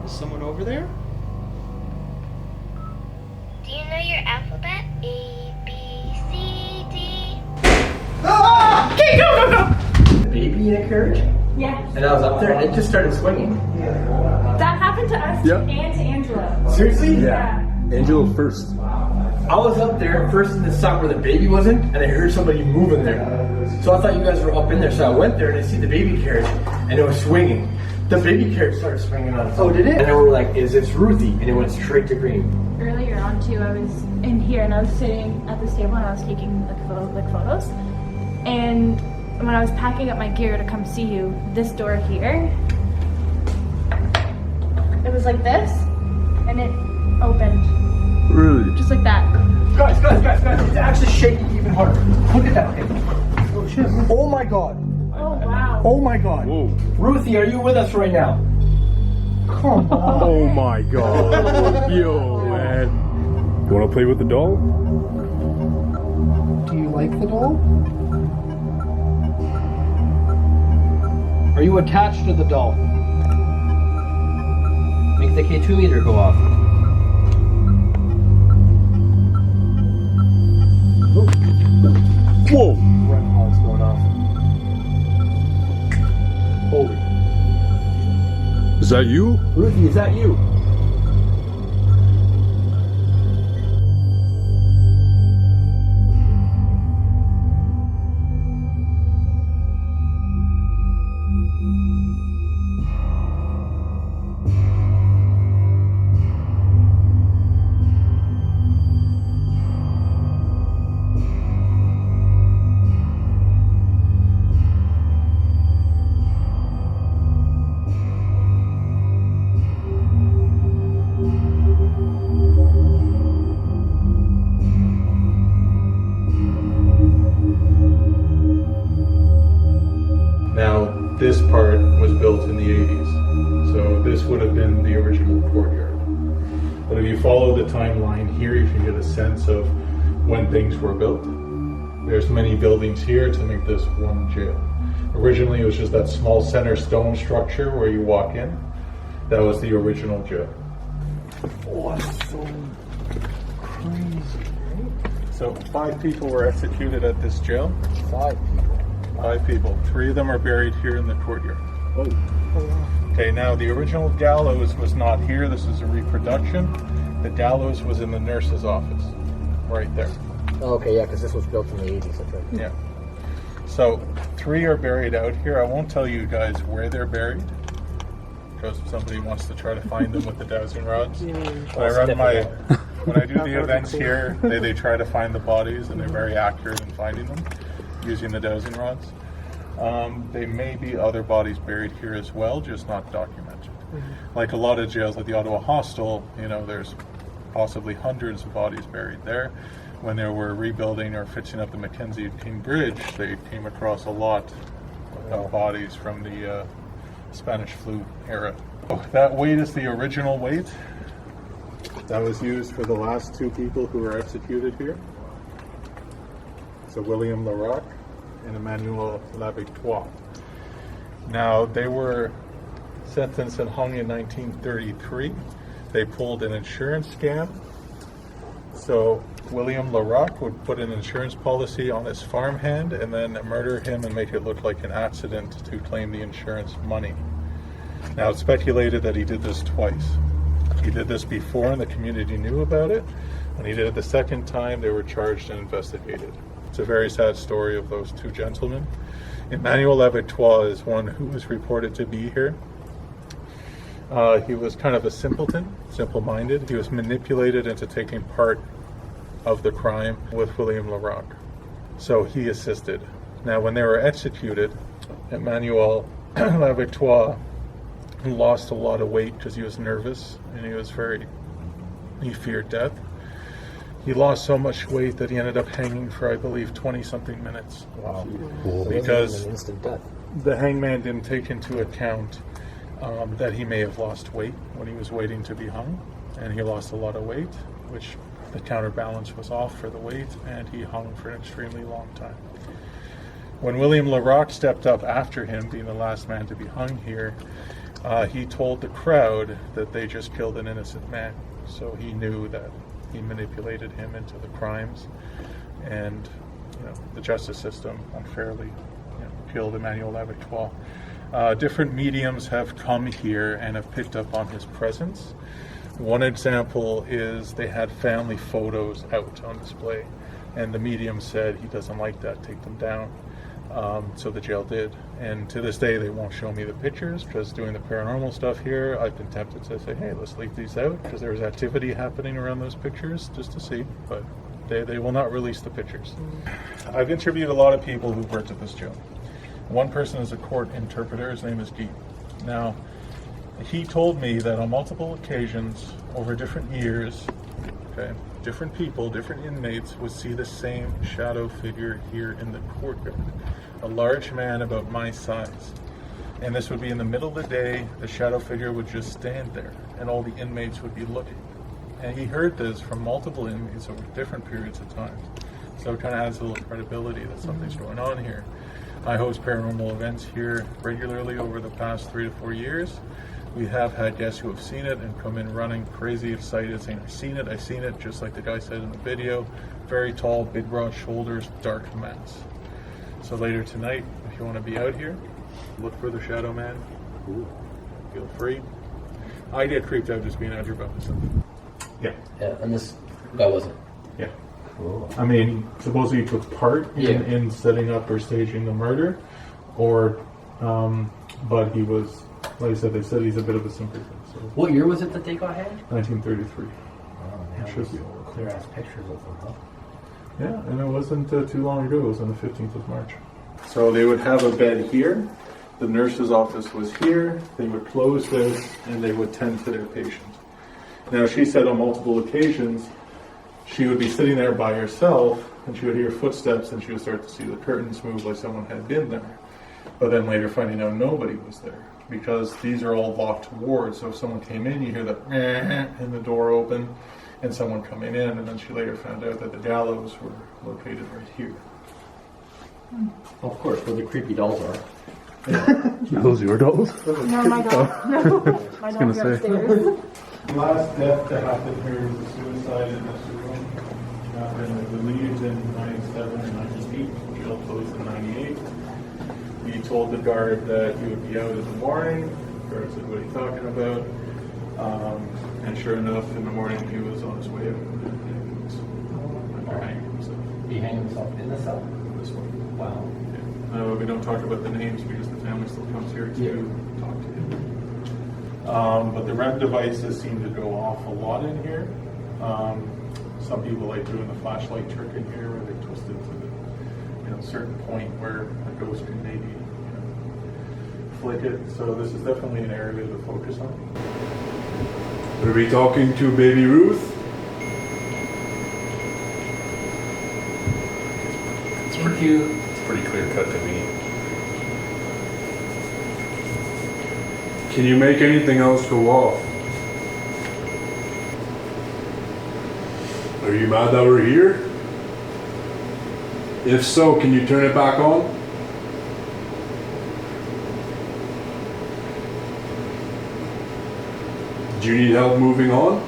Is someone over there? Do you know your alphabet? A, B, C, D. Ah! Okay, go! The baby in a carriage? Yeah. And I was up there and it just started swinging. That happened to us Yeah. and to Angela. Seriously? Yeah. Angela first. I was up there first in the spot where the baby wasn't, and I heard somebody moving there. So I thought you guys were up in there, so I went there and I see the baby carriage, and it was swinging. The baby carriage started swinging on its own. Oh, did it? And then we were like, is this Ruthie? And it went straight to green. Earlier on too, I was in here and I was sitting at this table and I was taking like photos. And when I was packing up my gear to come see you, this door here, it was like this, and it opened Really? just like that. Guys, it's actually shaking even harder. Look at that thing. Oh shit. Oh my god. Oh wow. Oh my god. Whoa. Ruthie, are you with us right now? Come on. Oh my god. Yo, man. You want to play with the doll? Do you like the doll? Are you attached to the doll? Make the K2 meter go off. Whoa. Run hog's going off. Holy. Is that you? Ruthie, is that you? This part was built in the 80s, so this would have been the original courtyard. But if you follow the timeline here, you can get a sense of when things were built. There's many buildings here to make this one jail. Originally, it was just that small center stone structure where you walk in. That was the original jail. Oh, that's so crazy. So 5 people were executed at this jail. 5 people. 5 people. 3 of them are buried here in the courtyard. Oh. Okay, now the original gallows was not here. This is a reproduction. The gallows was in the nurse's office, right there. Okay, yeah, because this was built in the 80s, that's right. Yeah. So 3 are buried out here. I won't tell you guys where they're buried, because if somebody wants to try to find them with the dowsing rods. When I do the events here, they try to find the bodies, and they're very accurate in finding them using the dowsing rods. There may be other bodies buried here as well, just not documented. Like a lot of jails, like the Ottawa Hostel, you know, there's possibly hundreds of bodies buried there. When they were rebuilding or fixing up the Mackenzie King Bridge, they came across a lot of bodies from the Spanish flu era. That weight is the original weight that was used for the last 2 people who were executed here. So William Larocque and Emmanuel Lavictoire. Now, they were sentenced and hung in 1933. They pulled an insurance scam. So William Larocque would put an insurance policy on his farmhand and then murder him and make it look like an accident to claim the insurance money. Now, it's speculated that he did this twice. He did this before and the community knew about it. When he did it the second time, they were charged and investigated. It's a very sad story of those 2 gentlemen. Emmanuel Lavictoire is one who was reported to be here. He was kind of a simpleton, simple-minded. He was manipulated into taking part of the crime with William Larocque. So he assisted. Now, when they were executed, Emmanuel Lavictoire lost a lot of weight because he was nervous and he feared death. He lost so much weight that he ended up hanging for, I believe, 20-something minutes. Wow. Because An instant death. the hangman didn't take into account that he may have lost weight when he was waiting to be hung, and he lost a lot of weight, which the counterbalance was off for the weight, and he hung for an extremely long time. When William Larocque stepped up after him, being the last man to be hung here, He told the crowd that they just killed an innocent man, so he knew that he manipulated him into the crimes, and the justice system unfairly killed Emmanuel Lavertois. Different mediums have come here and have picked up on his presence. One example is they had family photos out on display, and the medium said he doesn't like that, take them down. So the jail did, and to this day they won't show me the pictures because doing the paranormal stuff here, I've been tempted to say, hey, let's leave these out because there was activity happening around those pictures just to see, but they will not release the pictures. I've interviewed a lot of people who've worked at this jail. One person is a court interpreter. His name is Guy. Now, he told me that on multiple occasions over different years, different people, different inmates would see the same shadow figure here in the courtyard. A large man about my size. And this would be in the middle of the day. The shadow figure would just stand there and all the inmates would be looking. And he heard this from multiple inmates over different periods of time. So it kind of adds a little credibility that something's going on here. I host paranormal events here regularly over the past 3 to 4 years. We have had guests who have seen it and come in running crazy excited saying, I seen it, just like the guy said in the video. Very tall, big broad shoulders, dark mass. So later tonight, if you want to be out here, look for the shadow man. Ooh. Feel free. I get creeped out just being out here by myself. Yeah. Yeah, and this guy wasn't. Yeah. Cool. I mean, supposedly he took part in setting up or staging the murder, or, but he was, like I said, they said he's a bit of a simpleton. So. What year was it that they got hit? 1933. Oh, man, should be clear ass pictures of them, huh? Yeah, and it wasn't too long ago. It was on the 15th of March. So they would have a bed here. The nurse's office was here. They would close this, and they would tend to their patient. Now, she said on multiple occasions, she would be sitting there by herself, and she would hear footsteps, and she would start to see the curtains move like someone had been there. But then later finding out nobody was there, because these are all locked wards. So if someone came in, you hear the and the door open, and someone coming in, and then she later found out that the gallows were located right here. Of course, where the creepy dolls are. Are those your dolls? No, my dog. No, my dog's upstairs. The last death that happened here was a suicide in this room. Happened, I believe, in 97 or 98. Jail closed in 98. He told the guard that he would be out in the morning. The guard said, what are you talking about? And sure enough, in the morning, he was on his way out. And he was hanging himself. He hanged himself in the cell? This one. Wow. Yeah. We don't talk about the names because the family still comes here to talk to him. But the REM devices seem to go off a lot in here. Some people like doing the flashlight trick in here where they twist it to the certain point where a ghost can maybe flick it. So this is definitely an area to focus on. Are we talking to Baby Ruth? Thank you. It's pretty clear cut to me. Can you make anything else go off? Are you mad that we're here? If so, can you turn it back on? Do you need help moving on?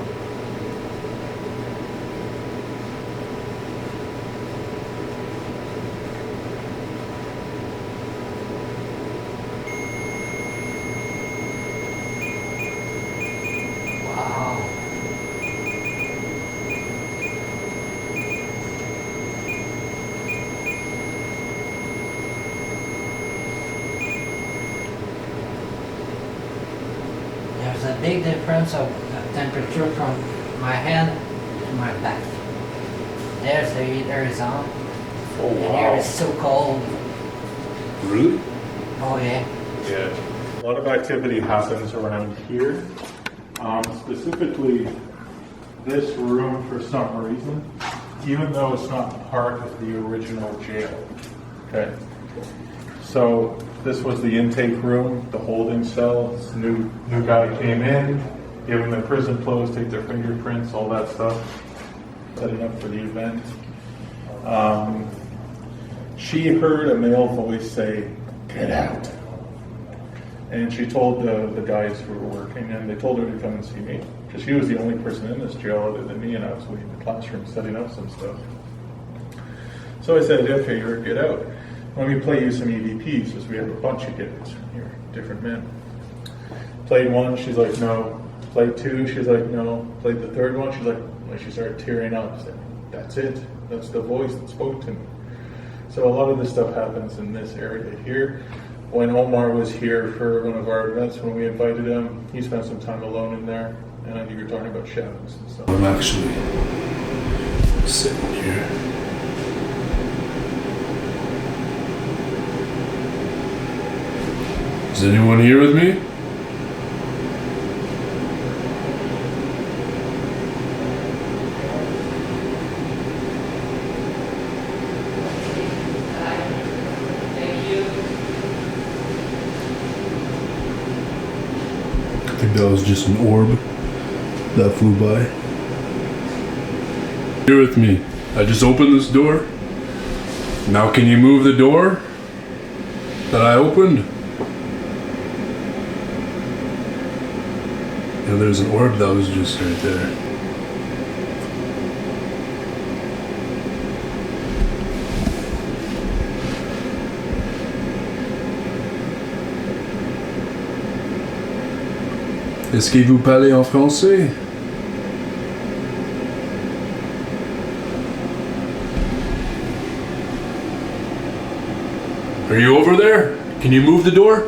Wow. There's a big difference of temperature from my hand to my back. There's the heater is on. Oh And here it's so cold. Really? Oh yeah. Yeah, a lot of activity happens around here. Specifically, this room for some reason, even though it's not part of the original jail. Okay. So this was the intake room, the holding cell. This new guy came in, gave them their prison clothes, take their fingerprints, all that stuff, setting up for the event. She heard a male voice say, "Get out." And she told the guys who were working, and they told her to come and see me. Because she was the only person in this jail other than me, and I was waiting in the classroom setting up some stuff. So I said, okay, you're get out. Let me play you some EVPs, because we have a bunch of kids here, different men. Played one, she's like, no. Played two, she's like, no. Played the third one, she's like, she started tearing up. I said, that's it. That's the voice that spoke to me. So a lot of this stuff happens in this area here. When Omar was here for one of our events, when we invited him, he spent some time alone in there. And I think you were talking about shadows and stuff. I'm actually sitting here. Is anyone here with me? I think that was just an orb that flew by. Here with me. I just opened this door. Now can you move the door that I opened? And there's an orb that was just right there. Est-ce que vous parlez en français? Are you over there? Can you move the door?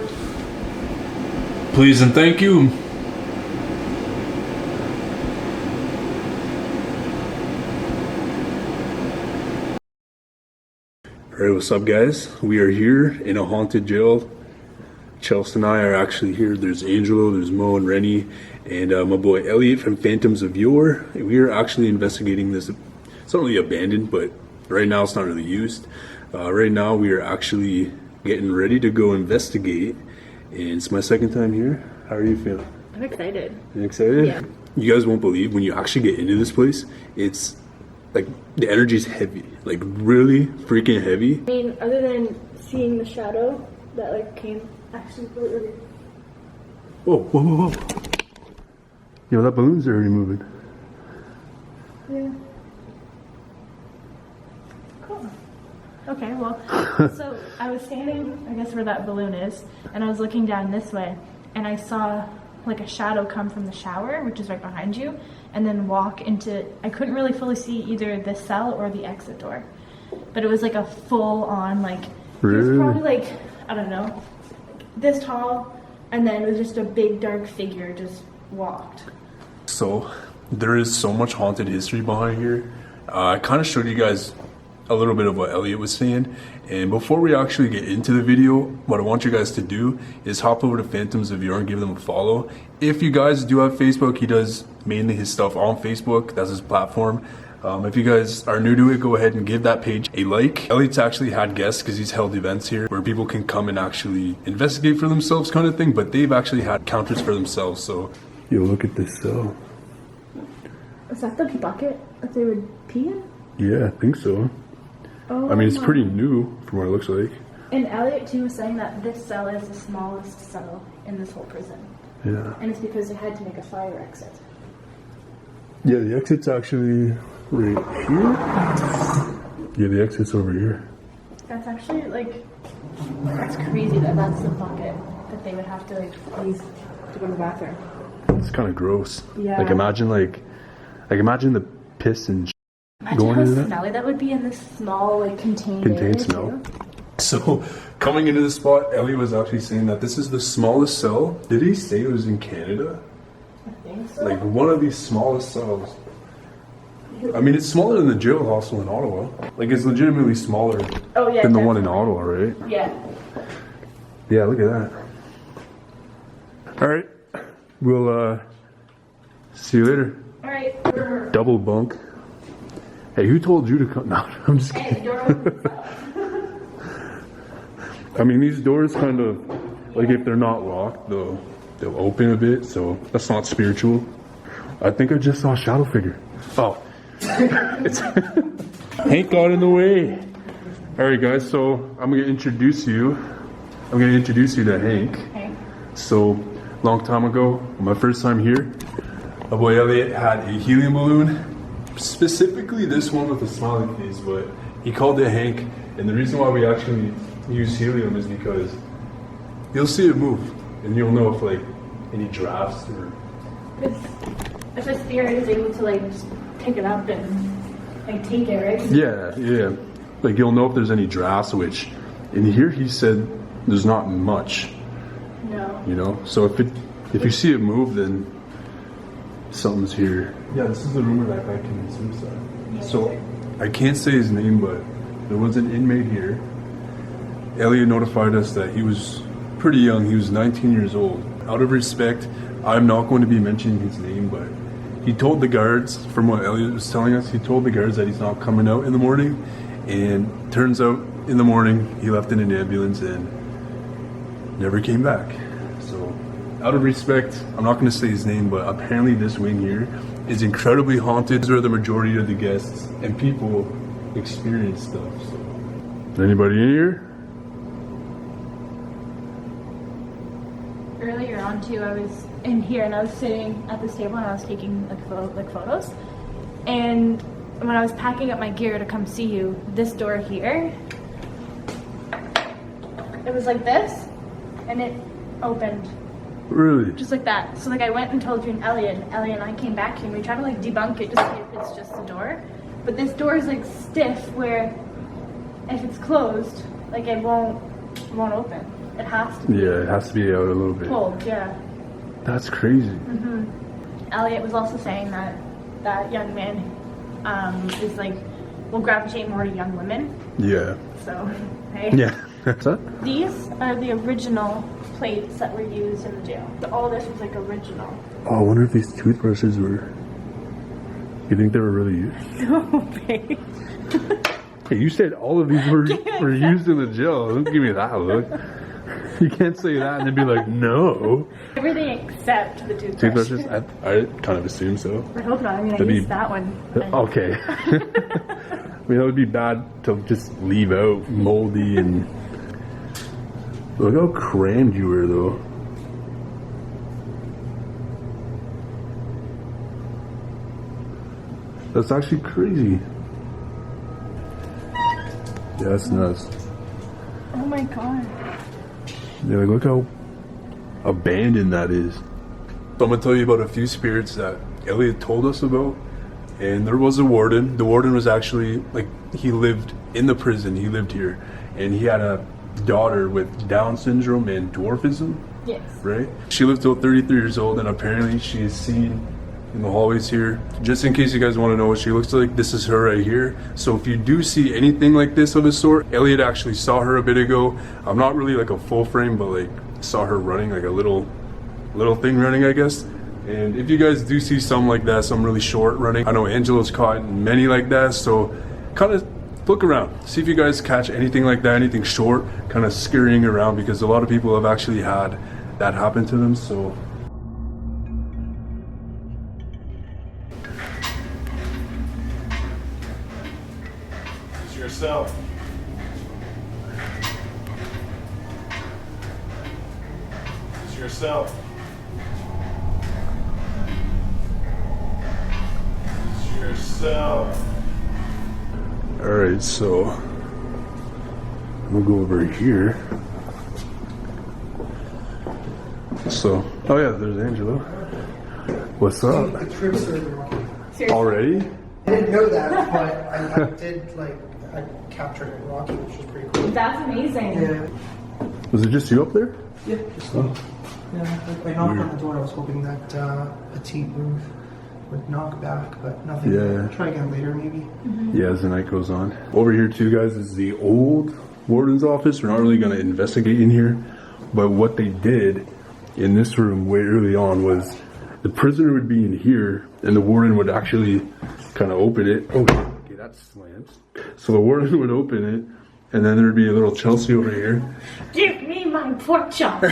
Please and thank you. Alright, what's up guys? We are here in a haunted jail. Chelsea and I are actually here. There's Angelo, there's Mo and Rennie, and my boy Elliot from Phantoms of Yore. We are actually investigating this. It's not really abandoned, but right now it's not really used. Right now we are actually getting ready to go investigate, and it's my second time here. How are you feeling? I'm excited. You excited? Yeah. You guys won't believe when you actually get into this place, it's like the energy is heavy, like really freaking heavy. I mean, other than seeing the shadow that like came actually really. Whoa, whoa, whoa, whoa. Yo, that balloon's already moving. Yeah. Cool. Okay, well, so I was standing, I guess where that balloon is, and I was looking down this way, and I saw like a shadow come from the shower, which is right behind you, and then walk into, I couldn't really fully see either the cell or the exit door, but it was like a full on, like, it was probably like, I don't know, this tall, and then it was just a big dark figure just walked. So there is so much haunted history behind here. I kind of showed you guys a little bit of what Elliot was saying, and before we actually get into the video, what I want you guys to do is hop over to Phantoms of Yore and give them a follow. If you guys do have Facebook, he does mainly his stuff on Facebook. That's his platform. If you guys are new to it, go ahead and give that page a like. Elliot's actually had guests because he's held events here where people can come and actually investigate for themselves kind of thing, but they've actually had encounters for themselves. So yo, look at this cell. Is that the bucket that they would pee in? Yeah, I think so. Oh, I mean, it's pretty new from what it looks like. And Elliot too was saying that this cell is the smallest cell in this whole prison. Yeah. And it's because they had to make a fire exit. Yeah, the exit's actually right here. Yeah, the exit's over here. That's actually like, that's crazy that that's the bucket that they would have to like use to go to the bathroom. It's kind of gross. Yeah. Like imagine imagine the piss and Imagine going how into that. smelly that would be in this small like contained area, smell. too. So coming into the spot, Ellie was actually saying that this is the smallest cell. Did he say it was in Canada? I think so. Like one of these smallest cells. I mean, it's smaller than the jail hostel in Ottawa. Like it's legitimately smaller Oh yeah. than the one in definitely. Ottawa, right? Yeah. Yeah, look at that. All right, we'll see you later. All right. Double bunk. Hey, who told you to come? No, I'm just Hey, kidding. the door opens up. I mean, these doors kind of, like if they're not locked, they'll open a bit, so that's not spiritual. I think I just saw a shadow figure. Oh. It's Hank got in the way. Alright guys, so I'm going to introduce you to Hank. Okay. So, long time ago, my first time here, my boy Elliot had a helium balloon, specifically this one with a smiling face, but he called it Hank. And the reason why we actually use helium is because you'll see it move, and you'll know if like any drafts or If a spirit is able to like just pick it up and like take it, right? yeah. Like you'll know if there's any drafts, which in here he said there's not much. No. You know, so if you see it move, then something's here. Yeah, this is the room where that guy committed suicide. Yeah. So I can't say his name, but there was an inmate here. Elliot notified us that he was pretty young. He was 19 years old. Out of respect, I'm not going to be mentioning his name, but he told the guards, from what Elliot was telling us, he told the guards that he's not coming out in the morning. And turns out in the morning he left in an ambulance and never came back. So out of respect, I'm not going to say his name, but apparently this wing here is incredibly haunted. This is where the majority of the guests and people experience stuff. So. Anybody in here? Earlier on too, I was in here and I was sitting at this table and I was taking like photos. And when I was packing up my gear to come see you, this door here, it was like this, and it opened. Really? Just like that. So like I went and told you and Elliot and I came back here and we tried to like debunk it to see if it's just a door. But this door is like stiff where if it's closed, like it won't open. It has to be. Yeah, it has to be out a little bit. Pulled, yeah. That's crazy. Elliot was also saying that that young man is like will gravitate more to young women. Yeah. So hey. Yeah. What's that? These are the original plates that were used in the jail. All this was like original. Oh, I wonder if these toothbrushes were. You think they were really used? No, babe. Hey, you said all of these were used in the jail. Don't give me that look. You can't say that and then be like, no. Everything except the toothbrush. Toothbrushes? I kind of assume so. I hope not. I mean, I That'd used be- that one. Okay. I mean, that would be bad to just leave out moldy and. Look how crammed you were, though. That's actually crazy. Yeah, that's nuts. Oh my god. Yeah, like, look how abandoned that is. So I'm gonna tell you about a few spirits that Elliot told us about. And there was a warden. The warden was actually, like, he lived in the prison. He lived here. And he had a daughter with Down syndrome and dwarfism, Yes. right? She lived till 33 years old, and apparently she is seen in the hallways here. Just in case you guys want to know what she looks like, this is her right here. So if you do see anything like this of a sort, Elliot actually saw her a bit ago. I'm not really like a full frame, but like saw her running, like a little thing running, I guess. And if you guys do see some like that, some really short running, I know Angelo's caught many like that, so kind of look around, see if you guys catch anything like that, anything short, kind of scurrying around, because a lot of people have actually had that happen to them. So It's yourself. It's yourself. It's yourself. alright, so I'm gonna go over here. So, oh yeah, there's Angelo. What's up? The trips are wrong. Seriously. Already? I didn't know that, but I did, like, I captured it Rocky, which was pretty cool. That's amazing. Yeah. Was it just you up there? Yeah, just yeah. I knocked on the door. I was hoping that petite Ruth would knock back, but nothing. Yeah. Try again later, maybe. Yeah, as the night goes on. Over here too, guys, is the old warden's office. We're not really going to investigate in here, but what they did in this room way early on was the prisoner would be in here and the warden would actually kind of open it. Oh, okay, that slants. So the warden would open it and then there would be a little Chelsea over here. Give me my pork chop.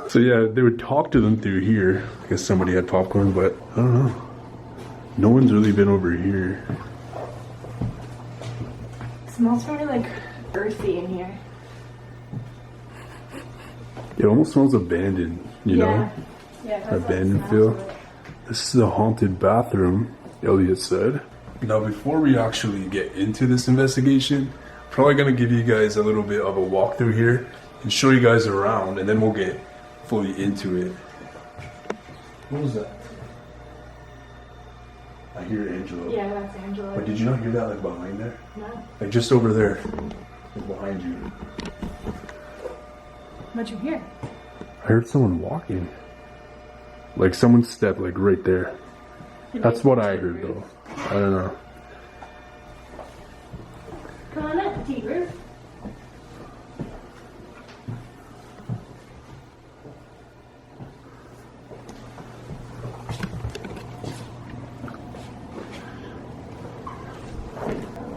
So yeah, they would talk to them through here. I guess somebody had popcorn, but I don't know. No one's really been over here. It smells very like earthy in here. It almost smells abandoned. you know? Yeah. Abandoned feel. This is a haunted bathroom, Elliot said. Now, before we actually get into this investigation, probably gonna give you guys a little bit of a walkthrough here and show you guys around, and then we'll get fully into it. What was that? I hear Angela. Yeah, that's Angela. But did you not hear that like behind there? No. Like just over there. Like behind you. What'd you hear? I heard someone walking. Like someone stepped like right there. That's what I heard though. I don't know. Come on up, petite Ruth.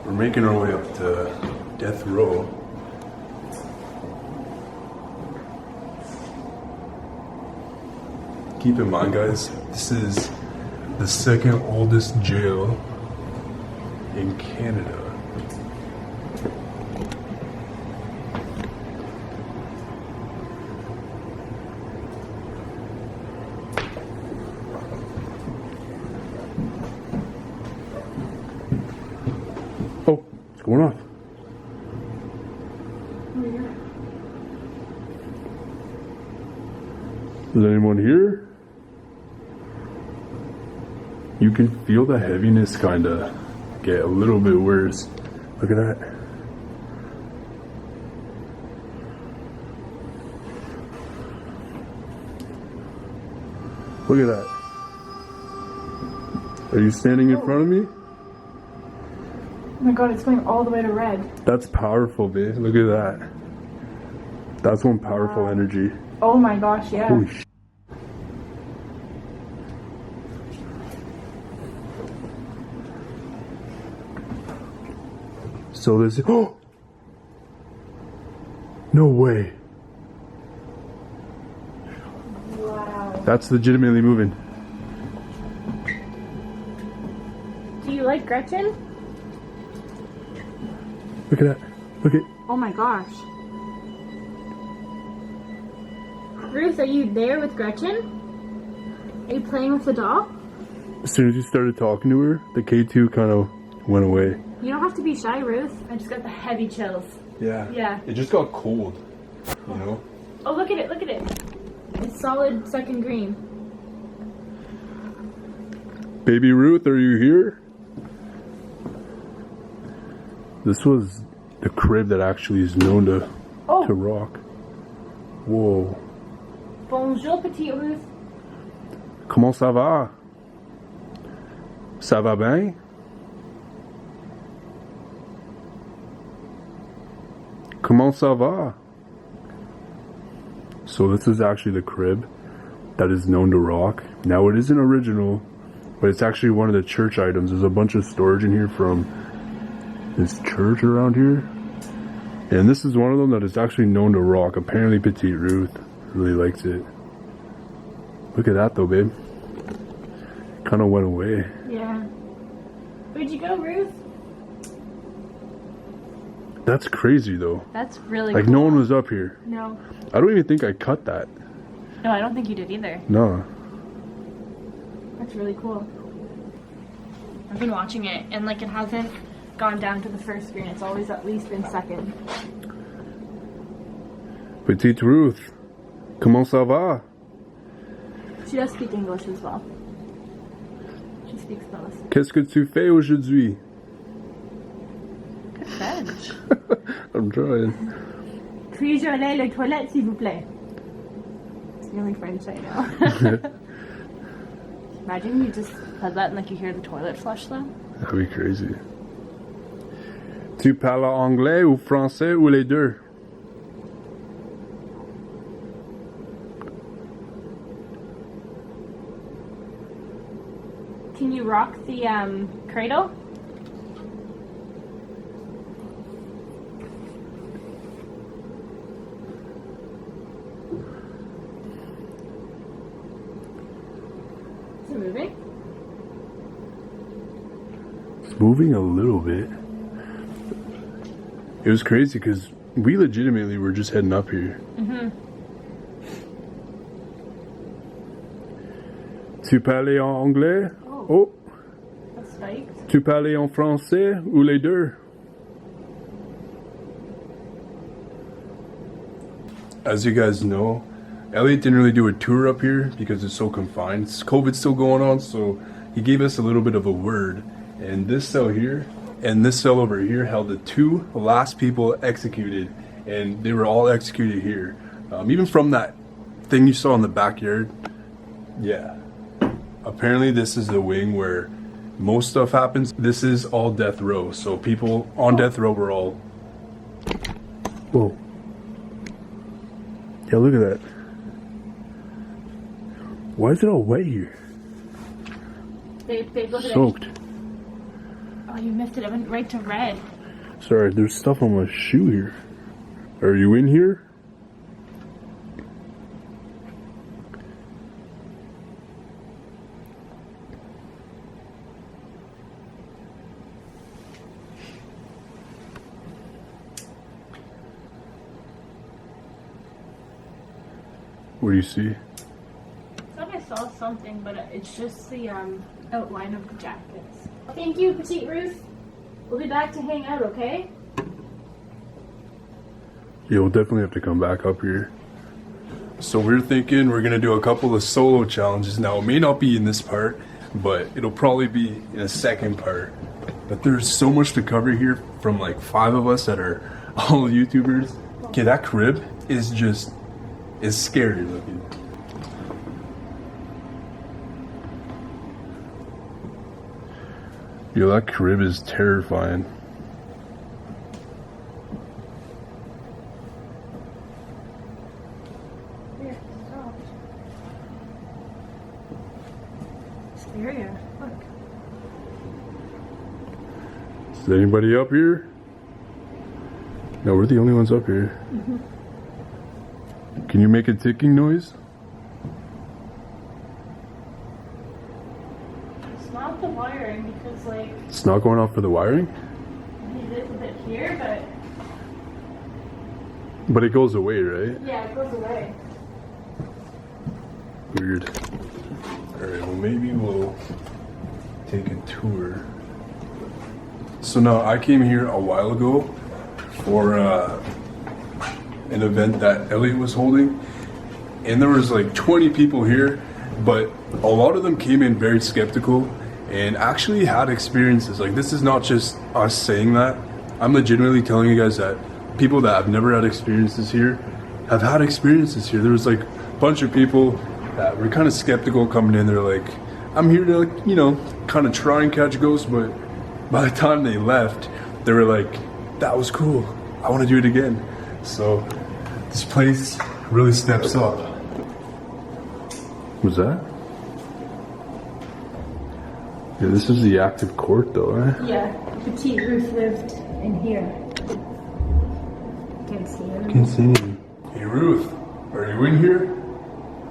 We're making our way up to death row. Keep in mind, guys, this is the second oldest jail in Canada. Oh, it's going off. Is anyone here? You can feel the heaviness kind of get a little bit worse. Look at that. Look at that. Are you standing in front of me? Oh my god, it's going all the way to red. That's powerful, babe. Look at that. That's one powerful energy. Oh my gosh, yeah. Holy sh**. So this. Oh! No way. Wow. That's legitimately moving. Do you like Gretchen? Look at that. Look at. Oh my gosh. Ruth, are you there with Gretchen? Are you playing with the doll? As soon as you started talking to her, the K2 kind of went away. You don't have to be shy, Ruth. I just got the heavy chills. Yeah. Yeah. It just got cold. You know? Oh, look at it, look at it. It's solid second green. Baby Ruth, are you here? This was the crib that actually is known to rock. Whoa. Bonjour, petite Ruth. Comment ça va? Ça va bien? Comment ça va? So this is actually the crib that is known to rock. Now it isn't original, but it's actually one of the church items. There's a bunch of storage in here from this church around here. And this is one of them that is actually known to rock. Apparently Petite Ruth really likes it. Look at that though, babe. Kind of went away. Yeah. Where'd you go, Ruth? That's crazy though. That's really like cool. No one was up here. No. I don't even think I cut that. No, I don't think you did either. No. That's really cool. I've been watching it, and like it hasn't gone down to the first screen. It's always at least been second. Petite Ruth, comment ça va? She does speak English as well. She speaks those. Qu'est-ce que tu fais aujourd'hui? Good French. I'm trying. Puis-je aller aux toilettes, s'il vous plaît? It's the only French I know. Imagine you just said that and like you hear the toilet flush though. That'd be crazy. Tu parles anglais ou français ou les deux? Can you rock the cradle? Is it moving? It's moving a little bit. It was crazy because we legitimately were just heading up here. Mm-hmm. Tu parles en anglais? Oh. That's spiked. Tu parles en français ou les deux? As you guys know, Elliot didn't really do a tour up here because it's so confined. COVID's still going on, so he gave us a little bit of a word. And this cell here and this cell over here held the two last people executed, and they were all executed here. Even from that thing you saw in the backyard, yeah. Apparently this is the wing where most stuff happens. This is all death row, so people on death row were all... Whoa. Yeah, look at that. Why is it all wet here? Babe, look at it. Soaked. Oh, you missed it. It went right to red. Sorry, there's stuff on my shoe here. Are you in here? What do you see? I thought I saw something, but it's just the outline of the jackets. Thank you, Petite Ruth. We'll be back to hang out, okay? Yeah, we'll definitely have to come back up here. So we're thinking we're gonna do a couple of solo challenges. Now it may not be in this part, but it'll probably be in a second part. But there's so much to cover here from like 5 of us that are all YouTubers. Okay, that crib is scary looking. Yo, that crib is terrifying. Here, stop. Scarier. Look. Is anybody up here? No, we're the only ones up here. Can you make a ticking noise? It's not the wiring because, like, It's not going off for the wiring? it is a bit here, But it goes away, right? yeah, it goes away. Weird. Alright, well maybe we'll take a tour. So now, I came here a while ago for an event that Elliot was holding, and there was like 20 people here, but a lot of them came in very skeptical and actually had experiences. Like, this is not just us saying that. I'm legitimately telling you guys that people that have never had experiences here have had experiences here. There was like a bunch of people that were kind of skeptical coming in. They're like, I'm here to, like, you know, kind of try and catch ghosts, but by the time they left, they were like, that was cool, I want to do it again. So this place really steps up. What's that? Yeah, this is the active court though, eh? Yeah, Petite Ruth lived in here. Can't see her. Can't see anything. Hey Ruth, are you in here?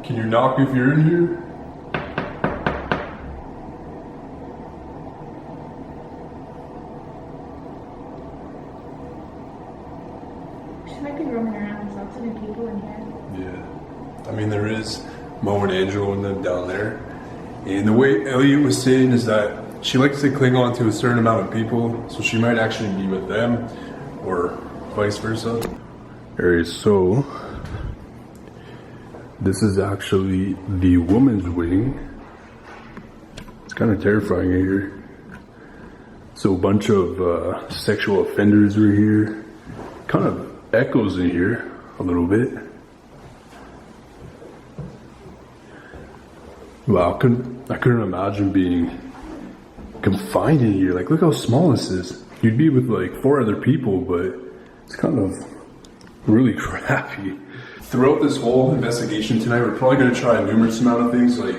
Can you knock if you're in here? She might be roaming around. There's lots of new people in here. Yeah. I mean, there is Mo and Angelo and them down there. And the way Elliot was saying is that she likes to cling on to a certain amount of people, so she might actually be with them, or vice versa. Alright, so this is actually the woman's wing. It's kind of terrifying here. So a bunch of sexual offenders are here. Kind of echoes in here a little bit. Wow, I couldn't imagine being confined in here. Like, look how small this is. You'd be with like 4 other people, but it's kind of really crappy. Throughout this whole investigation tonight, we're probably going to try a numerous amount of things, like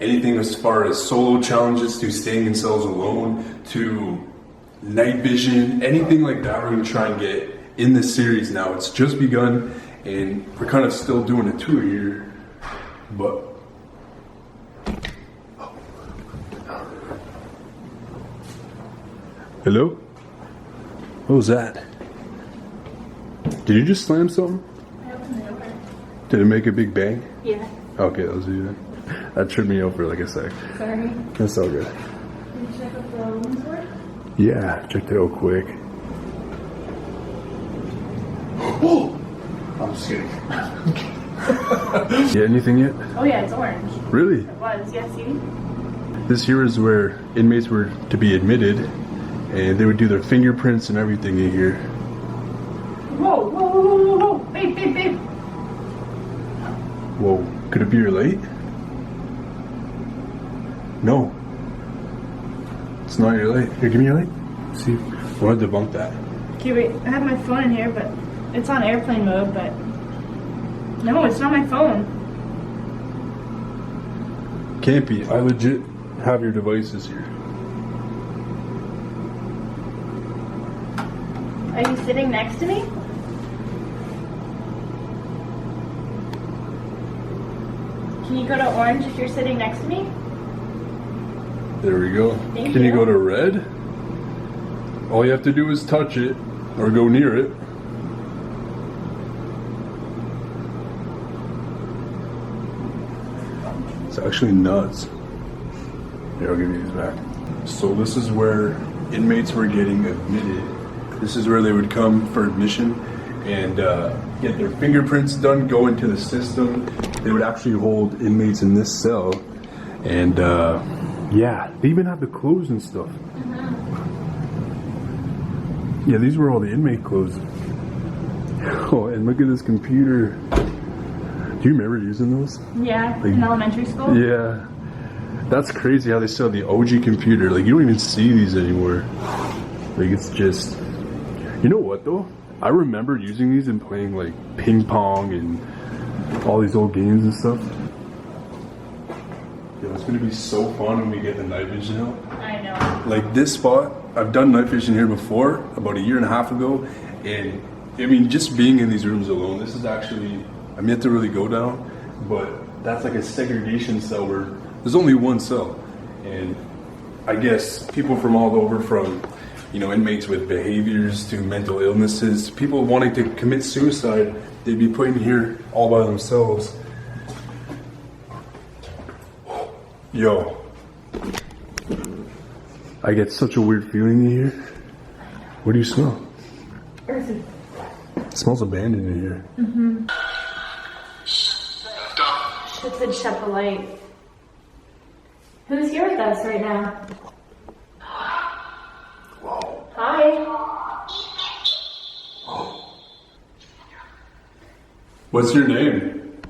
anything as far as solo challenges to staying in cells alone to night vision, anything like that we're going to try and get in this series now. It's just begun and we're kind of still doing a tour here, but hello? What was that? Did you just slam something? I opened the door. Did it make a big bang? Yeah. Okay, let's do that. That tripped me out for like a sec. Sorry. That's all good. Can you check up the woman's word? Yeah, check that out quick. Oh! I'm just kidding. Yeah, anything yet? Oh yeah, it's orange. Really? It was, yeah, see? This here is where inmates were to be admitted, and they would do their fingerprints and everything in here. Whoa, whoa, whoa, whoa, whoa, whoa. Babe, babe, babe. Whoa, could it be your light? No. It's not your light. Here, give me your light. See, we'll debunk that. Okay, wait, I have my phone in here, but it's on airplane mode, but... No, it's not my phone. Can't be. I legit have your devices here. Are you sitting next to me? Can you go to orange if you're sitting next to me? There we go. Thank Can you you. go to red? All you have to do is touch it or go near it. It's actually nuts. Here, I'll give you these back. So this is where inmates were getting admitted. This is where they would come for admission and get their fingerprints done, go into the system. They would actually hold inmates in this cell. And yeah, they even have the clothes and stuff. Yeah, these were all the inmate clothes. Oh, and look at this computer. Do you remember using those? Yeah, in elementary school. Yeah. That's crazy how they still have the OG computer. Like, you don't even see these anymore. Like, it's just... You know what, though? I remember using these and playing, like, ping pong and all these old games and stuff. Yo, it's gonna be so fun when we get the night vision out. I know. Like, this spot, I've done night vision here before, about a year and a half ago, and, I mean, just being in these rooms alone, this is actually... I'm yet to really go down, but that's like a segregation cell where there's only one cell. And I guess people from all over, from, you know, inmates with behaviors to mental illnesses, people wanting to commit suicide, they'd be put in here all by themselves. Yo. I get such a weird feeling in here. What do you smell? Earthy. It smells abandoned in here. Mm-hmm. It said shut the light. Who's here with us right now? Whoa. Hi. What's your name?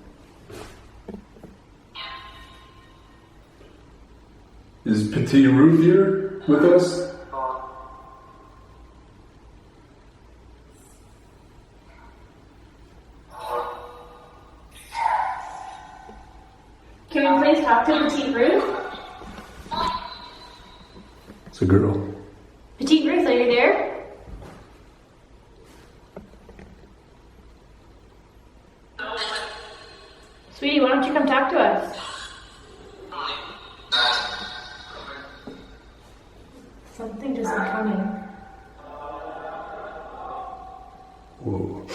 Is Petite Ruth here with us? Can we please talk to Petite Ruth? It's a girl. Petite Ruth, are you there? Sweetie, why don't you come talk to us? Something just like coming. Whoa.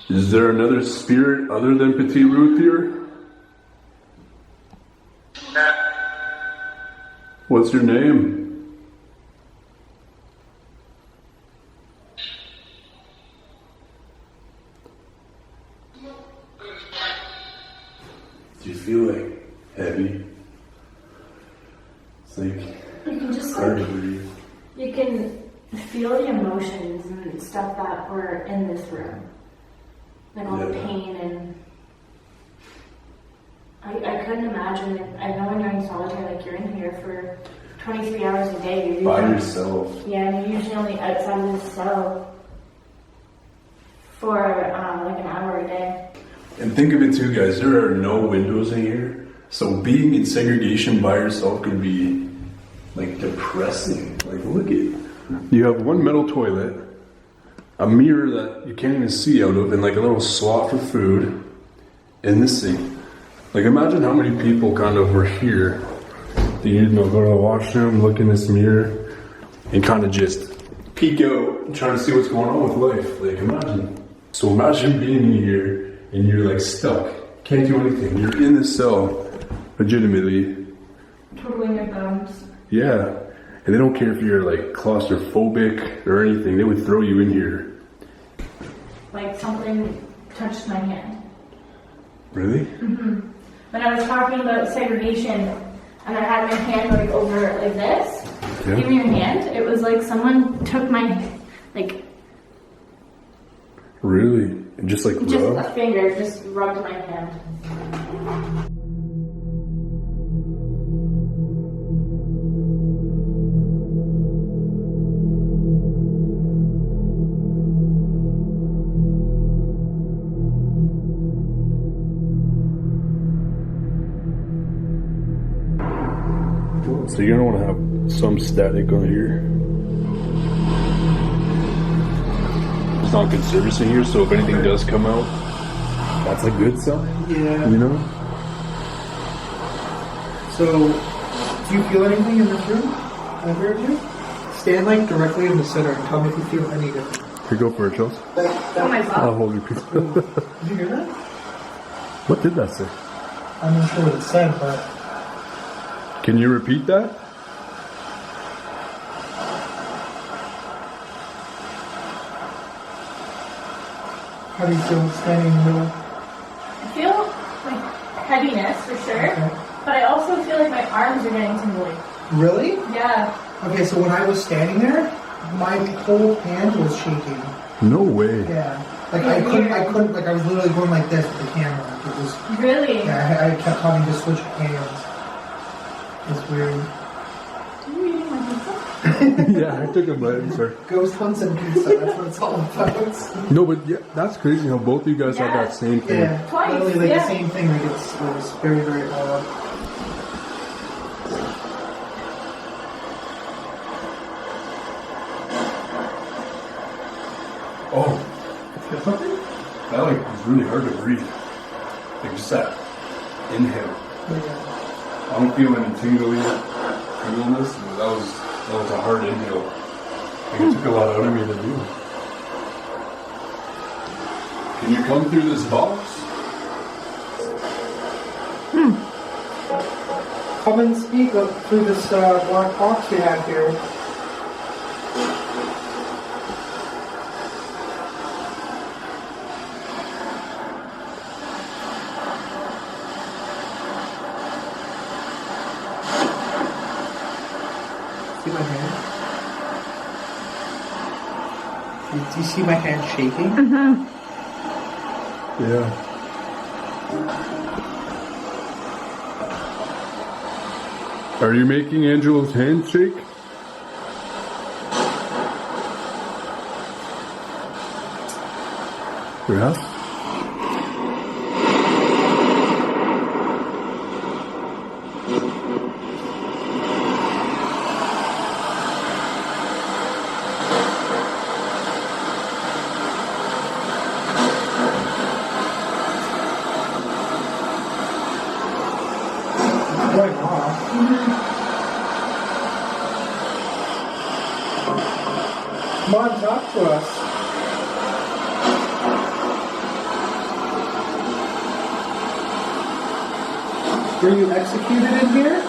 Is there another spirit other than Petite Ruth here? What's your name? Do you feel like heavy? It's like You can just hard to breathe. you can feel the emotions and stuff that were in this room. And all the Yeah. pain and I couldn't imagine it. I know when you're in solitary, like you're in here for 23 hours a day. You're By usually- yourself. Yeah, and you're usually only outside of this cell for like an hour a day. And think of it too, guys, there are no windows in here. So being in segregation by yourself could be like depressing. Like, look at, you have one metal toilet, a mirror that you can't even see out of, and like a little slot for food, and this thing. Like, imagine how many people kind of were here. They, you know, go to the washroom, look in this mirror, and kind of just peek out and try to see what's going on with life. Like, imagine. So imagine being in here and you're like stuck. Can't do anything. You're in this cell, legitimately. Twiddling your thumbs. Yeah. And they don't care if you're like claustrophobic or anything. They would throw you in here. Like something touched my hand. Really? When I was talking about segregation and I had my hand like over like this, Yeah. give me your hand. It was like someone took my, like, Really? And just like just rub? a finger just rubbed my hand. So you're gonna want to have some static on here. There's not good service in here, so if anything does come out, that's a good sign. Yeah. You know? So, do you feel anything in this room? Either of you? Stand like directly in the center and tell me if you feel any different. Here, go for it, Charles. Oh my I'll god. hold your piece. Did you hear that? What did that say? I'm not sure what it said, but Can you repeat that? how do you feel standing in the middle? I feel like heaviness for sure, Okay. but I also feel like my arms are getting tingly. Really? Yeah. Okay, so when I was standing there, my whole hand was shaking. No way. Yeah. Like I couldn't, like I was literally going like this with the camera. Like, it was, Really? yeah, I kept having to switch hands. It's weird. Are you eating my pizza? Yeah, I took a bite. I'm sorry. Ghost hunts and pizza, that's what it's all about. No, but yeah, that's crazy how both of you guys have that same thing. Yeah, Twice, literally like yeah. the same thing. Like it's very, very odd. Oh, feel something? That like was really hard to breathe. Like just that inhale. Yeah. I don't feel any tingliness, but that was a hard inhale. Like it took a lot out of me to do. Can you come through this box? Come and speak up through this black box we have here. See my hand? Do you see my hand shaking? Yeah. Are you making Angelo's hand shake? Yeah. It's going off. Come on, talk to us. Were you executed in here?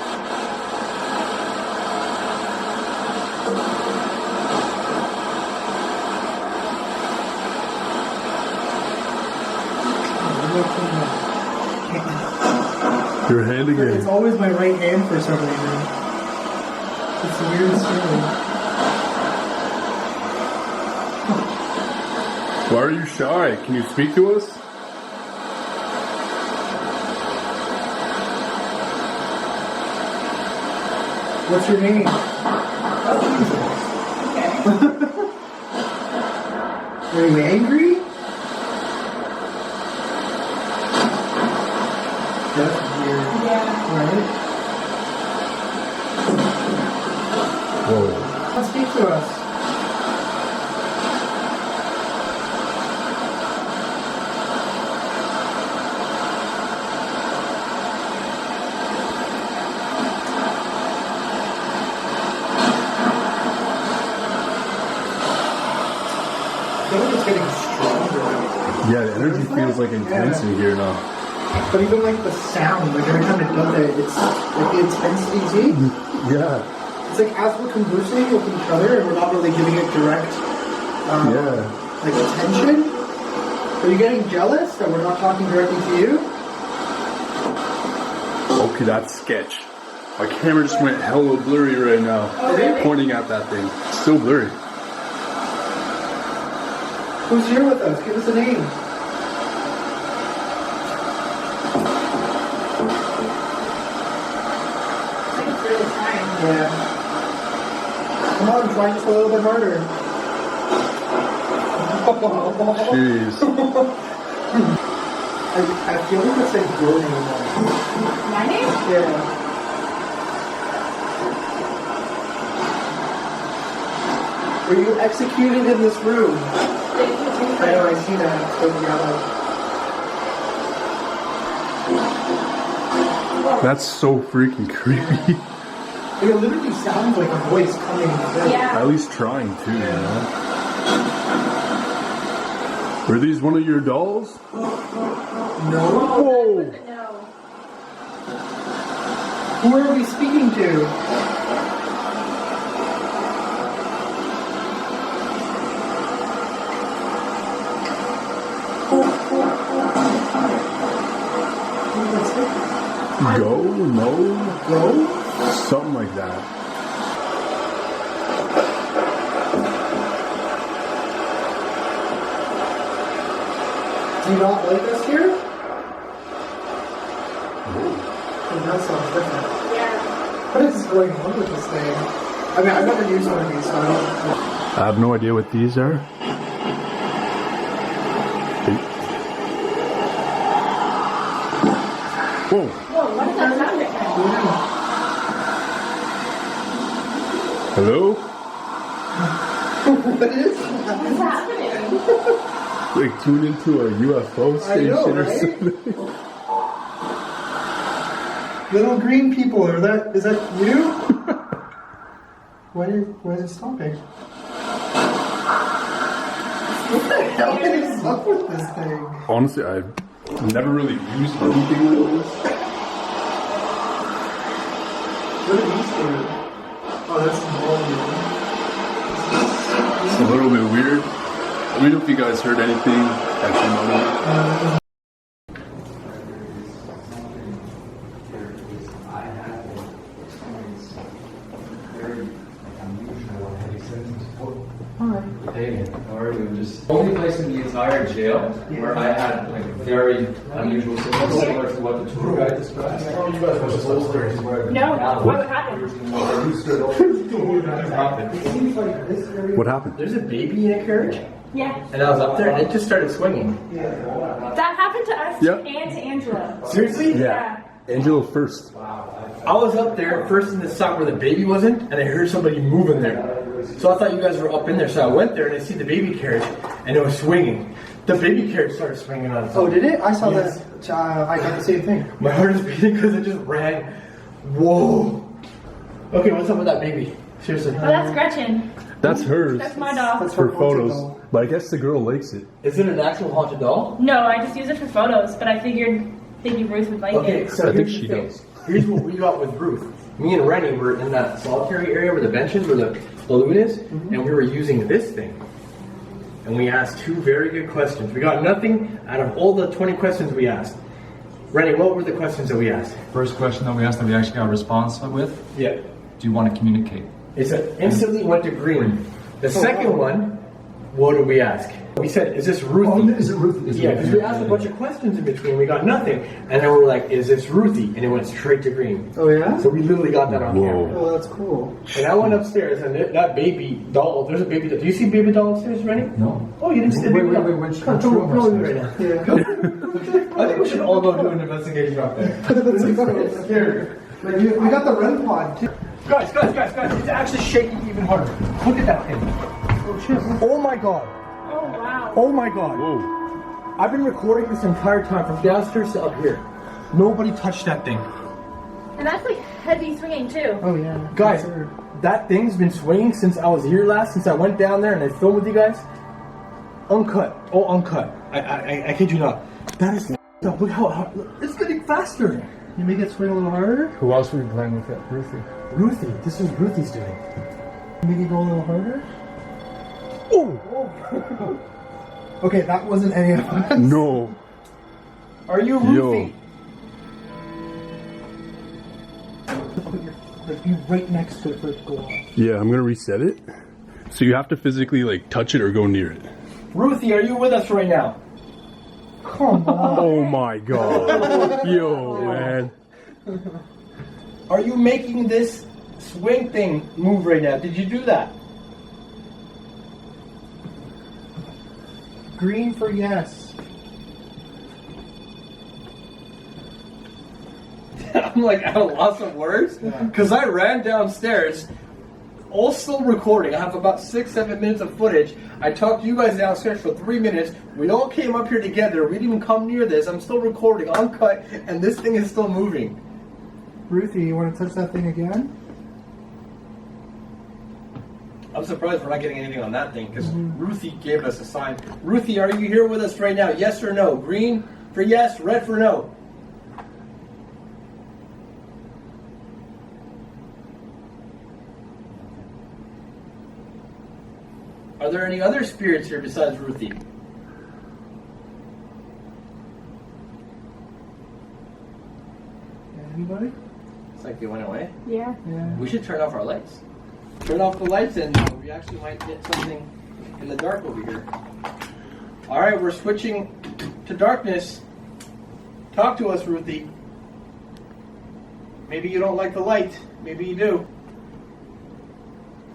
Your hand It's again. always my right hand for some reason. It's the weirdest feeling. Why are you shy? Can you speak to us? What's your name? Are you angry? That's weird, Yeah. right? Whoa. Come speak to us. I feel like it's getting stronger. feels like intense in here now. But even like the sound, like every time it does it, it's like the intensity, see? Yeah. It's like as we're conversing with each other and we're not really giving it direct, like attention. Are you getting jealous that we're not talking directly to you? Okay, that's sketch. My camera just went hella blurry right now. Oh, really? Pointing at that thing. It's still blurry. Who's here with us? Give us a name. I think it's really trying. Yeah. Come on, try just a little bit harder. Jeez. I feel like it's like groaning. My name? Yeah. Were you executed in this room? I know, I see that. It's so yellow. That's so freaking creepy. It literally sounds like a voice coming. Yeah. At least trying to, you know. Were these one of your dolls? No. Whoa! No. Who are we speaking to? Go? No? Go? Something like that. Do you not like us here? That sounds different. Yeah. What is going on with this thing? I mean, I've never used one of these, so I don't know. I have no idea what these are. Whoa! Whoa, what is that sound effect? Hello? What is that? What's happening? Like tune into a UFO station or right? something. Little green people, is that you? Why is it stopping? What the hell is up with this thing? Honestly, I've never really used anything like this. What are these for? Oh, that's It's a little bit weird. Let me know if you guys heard anything that you know. Hey, how are you? Just the only place in the entire jail where I had like very unusual symptoms similar to what the tour guide described. No, what happened? What happened? There's a baby in a carriage, Yeah. and I was up there, and it just started swinging. That happened to us Yeah. and to Angela. Seriously? Yeah. Angelo first. I was up there first in the spot where the baby wasn't, and I heard somebody moving there. So I thought you guys were up in there, so I went there and I see the baby carriage, and it was swinging. The baby carriage started swinging on its own. Oh, did it? I saw Yes. that. I got the same thing. My heart is beating because it just ran. Whoa. Okay, what's up with that baby? Seriously. Oh, that's Gretchen. That's hers. That's my dog. That's For her haunted photos. doll. But I guess the girl likes it. Is it an actual haunted doll? No, I just use it for photos, but I figured maybe Ruth would like Okay, it. so I think here's she the thing. does. Here's what we got with Ruth. Me and Rennie were in that solitary area where the benches, where the balloon is, and we were using this thing. And we asked two very good questions. We got nothing out of all the 20 questions we asked. Rennie, what were the questions that we asked? First question that we asked that we actually got a response with: Yeah. do you want to communicate? It said instantly went to green. The second one, what did we ask? We said, is this Ruthie? Is it Ruthie? Yeah, because we asked a bunch of questions in between. We got nothing. And then we were like, is this Ruthie? And it went straight to green. Oh, yeah? So we literally got that on Whoa. camera. Oh, that's cool. And I went upstairs, and that baby doll, there's a baby doll. Do you see baby doll upstairs, Rennie? No. Oh, you didn't see the baby doll? which Come, room come with me upstairs? right now. Yeah. I think we should all go do an investigation up there. It's scary. Like, we got the REM pod, too. Guys, it's actually shaking even harder. Look at that thing. Oh, shit. Oh my god. Oh, wow. Oh my god. Whoa. I've been recording this entire time from downstairs to up here. Nobody touched that thing. And that's like heavy swinging too. Oh, yeah. Guys, that thing's been swinging since I was here last, since I went down there and I filmed with you guys. Uncut. Oh, uncut. I kid you not. That is up. Look how it's getting faster. You make it swing a little harder? Who else were you playing with it? Ruthie. Ruthie, this is Ruthie's doing. Make it go a little harder? Oh! Okay, that wasn't any of us. No. Are you Ruthie? Like, be right next to it for it to go off. Yeah, I'm gonna reset it. So you have to physically like touch it or go near it. Ruthie, are you with us right now? Come on. Oh my god. Yo, man. Are you making this swing thing move right now? Did you do that? Green for yes. I'm like at a loss of words because I ran downstairs, all still recording. I have about 6-7 minutes of footage. I talked to you guys downstairs for 3 minutes. We all came up here together. We didn't even come near this. I'm still recording, uncut, and this thing is still moving. Ruthie, you want to touch that thing again? I'm surprised we're not getting anything on that thing because Ruthie gave us a sign. Ruthie, are you here with us right now? Yes or no? Green for yes, red for no. Are there any other spirits here besides Ruthie? Anybody? It's like they went away. Yeah. Yeah. We should turn off our lights. Turn off the lights and we actually might get something in the dark over here. Alright, we're switching to darkness. Talk to us, Ruthie. Maybe you don't like the light. Maybe you do.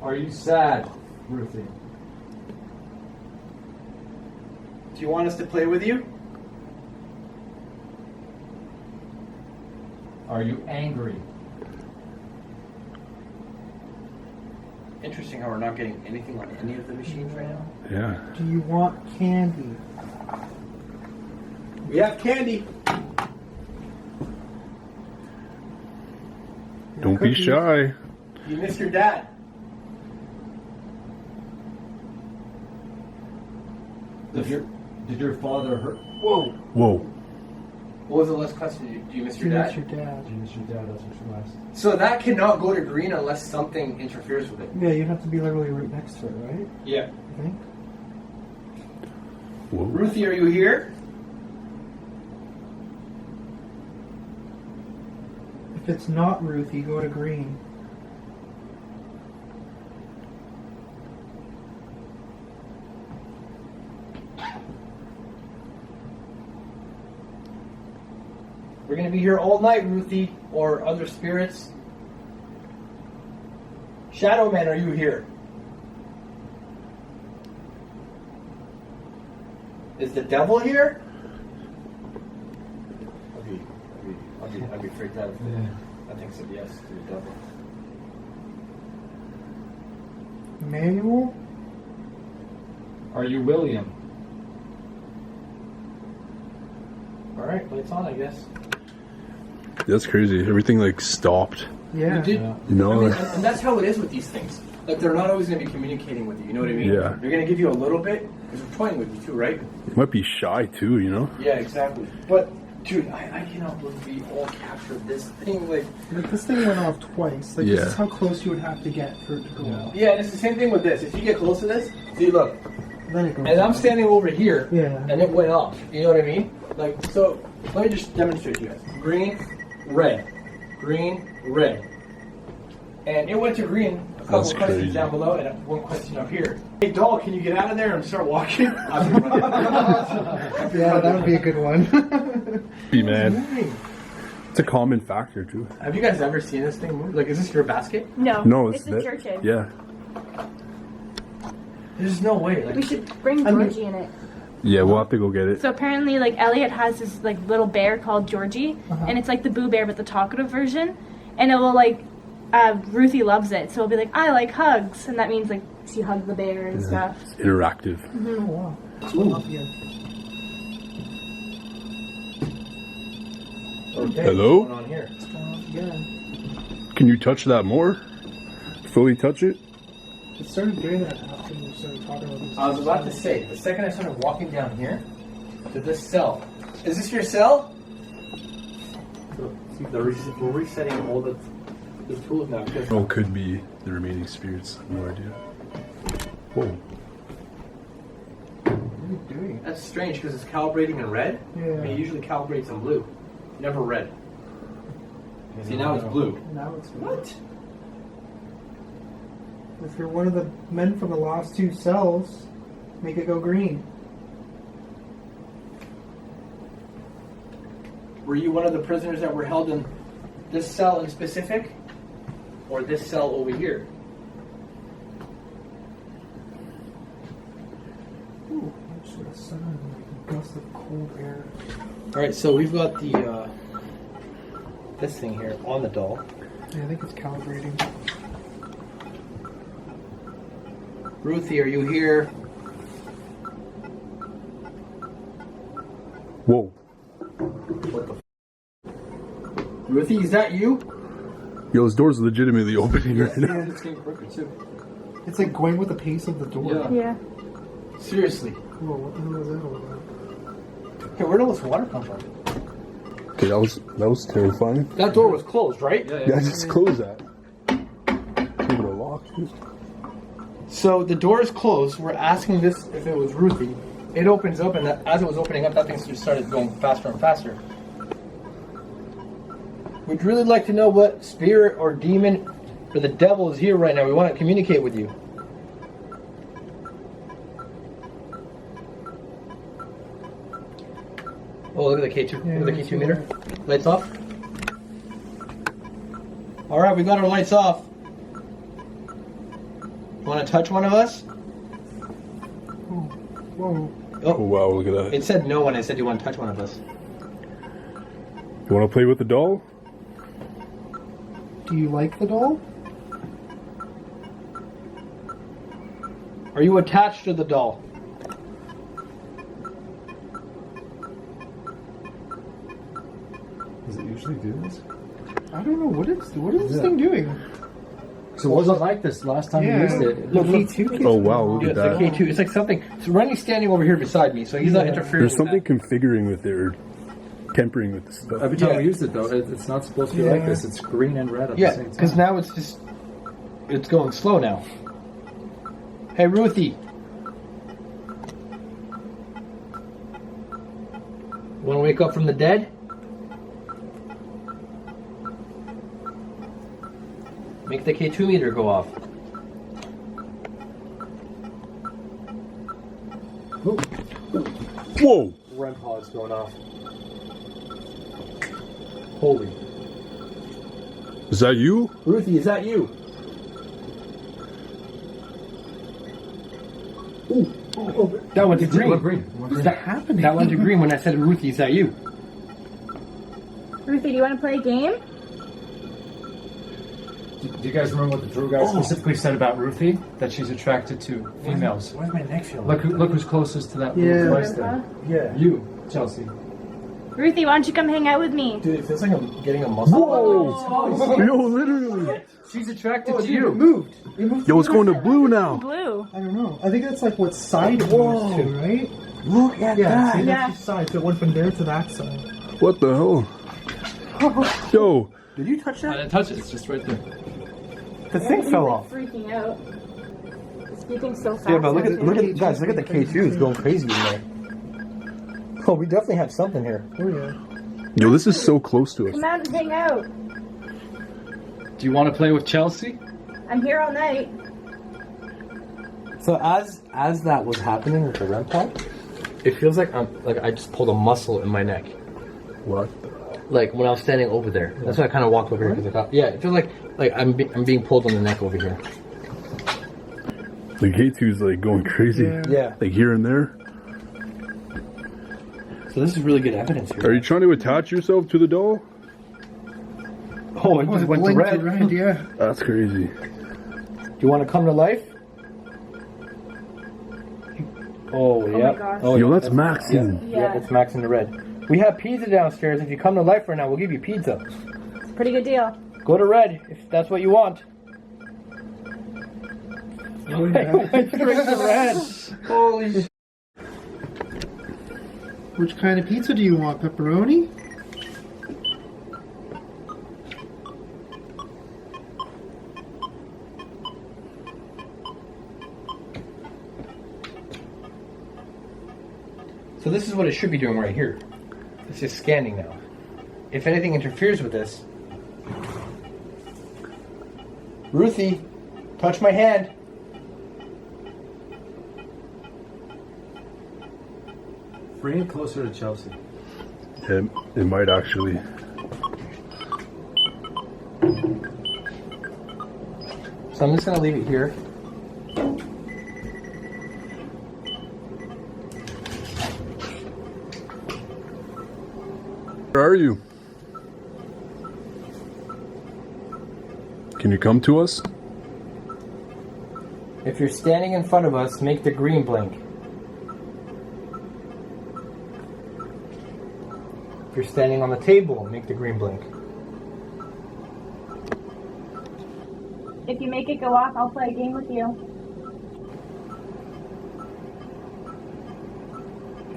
Are you sad, Ruthie? Do you want us to play with you? Are you angry? Interesting how we're not getting anything on any of the machines right now. Yeah. Do you want candy? We have candy. Don't be shy. You miss your dad. Did your father hurt? Whoa. Whoa. What was the last question? Do you miss Do your you dad? miss your dad? Did you miss your dad? That's what you asked. So that cannot go to green unless something interferes with it. Yeah, you have to be literally right next to it, right? Yeah. I think. Whoa. Ruthie, are you here? If it's not Ruthie, go to green. We're going to be here all night, Ruthie, or other spirits. Shadow Man, are you here? Is the devil here? I'd be freaked out if I think said yes to the devil. Manuel? Are you William? Alright, lights on, I guess. That's crazy. Everything like stopped. Yeah. You did, You know? I mean, and that's how it is with these things. Like, they're not always going to be communicating with you, you know what I mean? Yeah. They're going to give you a little bit, because they're toying with you too, right? You might be shy too, you know? Yeah, exactly. But, dude, I cannot believe we all captured this thing, like... Like, this thing went off twice. Like, Yeah. this is how close you would have to get for it to go off. Yeah, and it's the same thing with this. If you get close to this, see, look, Then it goes and I'm off. standing over here, Yeah. and it went off. You know what I mean? Like, so, let me just demonstrate to you guys. Green, red. Green, red. And it went to green. A couple That's questions crazy. down below, and one question up here. Hey, doll, can you get out of there and start walking? I'm running. Yeah, that would be a good one. Be man. It's a common factor too. Have you guys ever seen this thing move? Like, is this your basket? No. No, it's a that. church egg. Yeah. There's no way. Like, We should bring I mean- Georgie in it. Yeah, we'll have to go get it. So apparently, like, Elliot has this like little bear called Georgie, and it's like the Boo Bear but the talkative version, and it will like Ruthie loves it, so it'll be like, I like hugs, and that means like she hugs the bear and stuff. It's interactive. Oh, wow. Ooh. Off again. okay, Hello? what's going on here? It's going off again. Can you touch that more? Fully touch it? It started doing that after we started talking about this. I was about to say, the second I started walking down here, to this cell. Is this your cell? So, see, we're resetting all the tools now. Oh, could be the remaining spirits. No idea. Whoa. What are you doing? That's strange because it's calibrating in red. Yeah. I mean, it usually calibrates in blue, never red. See, now it's blue. Now it's what? If you're one of the men from the last two cells, make it go green. Were you one of the prisoners that were held in this cell in specific, or this cell over here? Ooh, actually, the sun, like a gust of cold air. All right, so we've got the this thing here on the doll. Yeah, I think it's calibrating. Ruthie, are you here? Whoa. What the? Ruthie, is that you? Yo, this door's legitimately opening right now. It's getting quicker too. It's like going with the pace of the door. Yeah. Seriously. Whoa, what the hell is that all about? Hey, where'd all this water come from? Okay, that was terrifying. That door was closed, right? Yeah, just close that. Give it a lock. So the door is closed. We're asking this if it was Ruthie. It opens up, and as it was opening up, that thing just started going faster and faster. We'd really like to know what spirit or demon or the devil is here right now. We want to communicate with you. Oh, look at the K2. Look at the K2 meter. Lights off. All right, we got our lights off. Want to touch one of us? Whoa. Oh wow, look at that. It said no when I said you want to touch one of us. You want to play with the doll? Do you like the doll? Are you attached to the doll? Does it usually do this? I don't know. What is this thing doing? So it wasn't like this last time you used it. Look, K2. Oh wow, look Yeah, at it's that. the K2. It's like something. So Rennie's standing over here beside me, so he's not interfering. There's with something that. configuring with it or tempering with the stuff. Every time Yeah. we used it though, it's not supposed to be like this. It's green and red at the Yeah, same time. because now it's going slow now. Hey, Ruthie. Want to wake up from the dead? Make the K2 meter go off. Whoa! REM pod's going off. Holy. Is that you? Ruthie, is that you? Ooh. Oh, that went to green. What green? What green? That happened. That went to green when I said, Ruthie, is that you? Ruthie, do you want to play a game? Do you guys remember what the Drew guy specifically said about Ruthie? That she's attracted to females. Where's my neck feeling? Look who's closest to that Yeah. little device there. Yeah. You, Chelsea. Ruthie, why don't you come hang out with me? Dude, it feels like I'm getting a muscle. Whoa! Yo, literally! She's attracted Oh, to dude, you. it moved. It moved. Yo, it's going to blue now. Blue. I don't know. I think that's like what side it moves to, right? Look at Yeah, see, Yeah. that's the side. So it went from there to that side. What the hell? Yo, Did you touch I that? didn't touch it. It's just right there. The thing fell off. Freaking out. Speaking so fast. Yeah, but look at K2 guys, look at the K2. It's going crazy in there. Oh, we definitely have something here. Oh yeah. yo, this is so close to us. Come out and hang out. Do you want to play with Chelsea? I'm here all night. So as that was happening with the REM pod, it feels like I just pulled a muscle in my neck. What? Like when I was standing over there. That's why I kind of walked over here because I thought, yeah, it feels like I'm being pulled on the neck over here. The K2's like going crazy. Yeah. Like here and there. So this is really good evidence here. Are you trying to attach yourself to the doll? Oh, it just went to Blinked red. yeah. That's crazy. Do you want to come to life? Oh, yeah. my gosh. Oh, Yo, yeah. that's maxing. Yeah, it's max in the red. We have pizza downstairs. If you come to life right now, we'll give you pizza. Pretty good deal. Go to red if that's what you want. Oh, yeah. Went straight to red. Holy sh! Which kind of pizza do you want? Pepperoni? So this is what it should be doing right here. It's just scanning now. If anything interferes with this, Ruthie, touch my hand. Bring it closer to Chelsea. It might actually. So I'm just gonna leave it here. Where are you? Can you come to us? If you're standing in front of us, make the green blink. If you're standing on the table, make the green blink. If you make it go off, I'll play a game with you.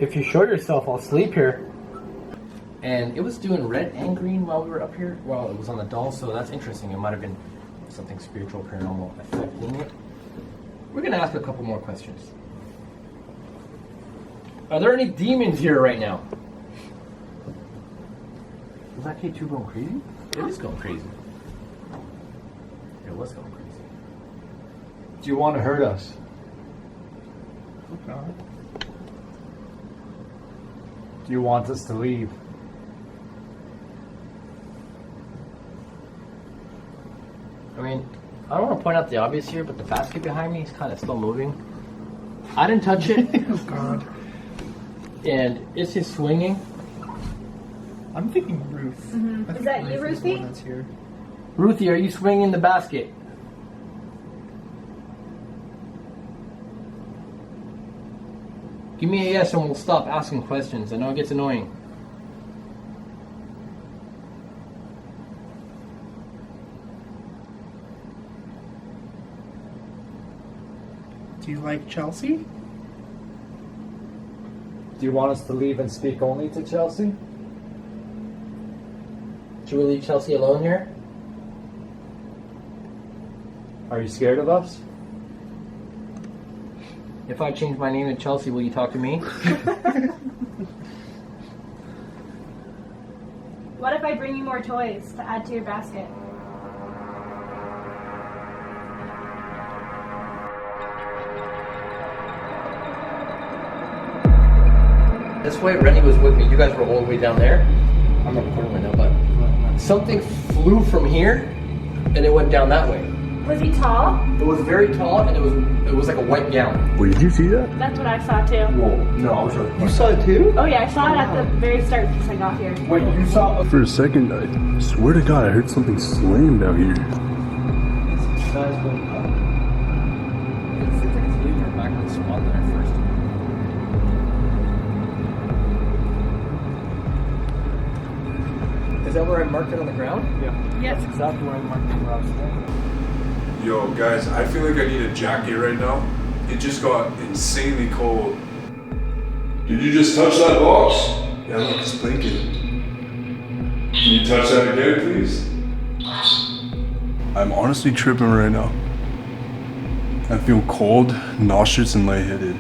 If you show yourself, I'll sleep here. And it was doing red and green while we were up here. Well, it was on the doll, so that's interesting. It might have been something spiritual, paranormal affecting it. We're gonna ask a couple more questions. Are there any demons here right now? Was that K2 going crazy? It is going crazy. It was going crazy. Do you want to hurt us? No. Do you want us to leave? I mean, I don't want to point out the obvious here, but the basket behind me is kind of still moving. I didn't touch it. Oh God. And it's just swinging. I'm thinking Ruth. I think Is that you, Ruth is the one Ruthie? that's here. Ruthie, are you swinging the basket? Give me a yes and we'll stop asking questions. I know it gets annoying. Do you like Chelsea? Do you want us to leave and speak only to Chelsea? Should we leave Chelsea alone here? Are you scared of us? If I change my name to Chelsea, will you talk to me? What if I bring you more toys to add to your basket? This way, Rennie was with me. You guys were all the way down there. I'm not recording right now, but something flew from here and it went down that way. Was he tall? It was very tall and it was like a white gown. Wait, did you see that? That's what I saw too. Whoa, no, I was right. You saw it too? Oh yeah, I saw it at the very start since I got here. Wait, you saw? For a second, I swear to God, I heard something slam down here. Guys, going up. It seems like it's leaving her back on the spot that I first. Is that where I marked it on the ground? Yeah. Yes. That's exactly where I marked it when I was standing. Yo, guys, I feel like I need a jacket right now. It just got insanely cold. Did you just touch that box? Yeah, look, it's blinking. Can you touch that again, please? I'm honestly tripping right now. I feel cold, nauseous, and lightheaded.